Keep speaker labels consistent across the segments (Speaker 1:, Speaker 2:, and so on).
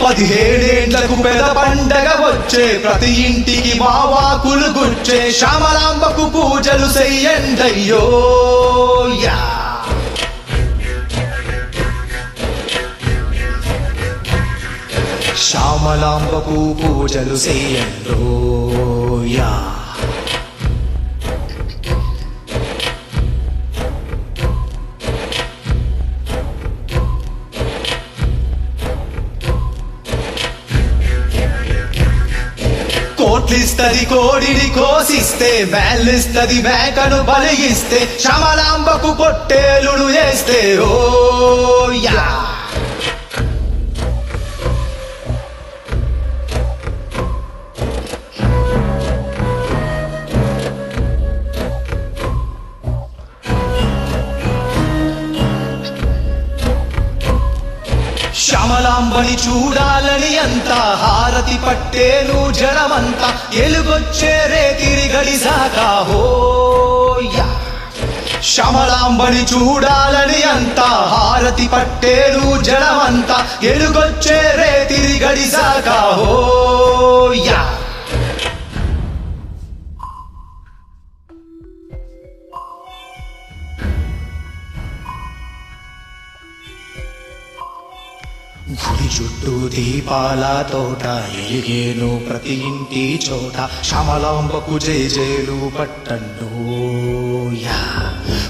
Speaker 1: 17 పెద పండగ వచ్చే ప్రతి ఇంటికి మావాకులు గుచ్చే శ్యామలాంబకు పూజలు చెయ్యండయ్యో యా శ్యామలాంబకు పూజలు చెయ్యండో యా కోట్లిస్తది కోడిని కోసిస్తే మేళ్ళిస్తది మేకను బలిగిస్తే శ్యామలాంబకు పొట్టేలును చేస్తే ఓ యా శ్యామలాంబని చూడాలని అంతా హారతి పట్టేను జనమంతా ఎలుగొచ్చే రేతిరి గడిసాకా హోయా శ్యామలాంబని చూడాలని అంతా హారతి పట్టేను జనమంతా ఎలుగొచ్చే రేతిరి గడిసాకా హోయా గుడి చుట్టూ దీపాల తోట ఎలిగేను ప్రతి ఇంటి చోట శ్యామలాంబకు జేజేలు పట్టండు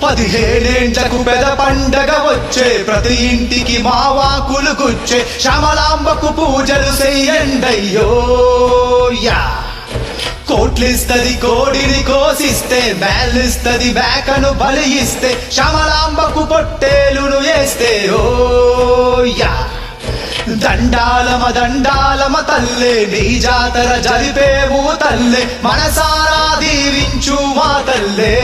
Speaker 1: 17 పెద పండగ వచ్చే ప్రతి ఇంటికి మావాకులు గుచ్చే శ్యామలాంబకు పూజలు చెయ్యండయ్యో యా కోట్లిస్తది కోడిని కోసిస్తే మేళ్ళిస్తది మేకను బలిగిస్తే శ్యామలాంబకు పొట్టేలును వేస్తే ఓ యా దండాలమ తల్లే నీ జాతర జరిపేవు తల్లే మనసారా దీవించు మా తల్లే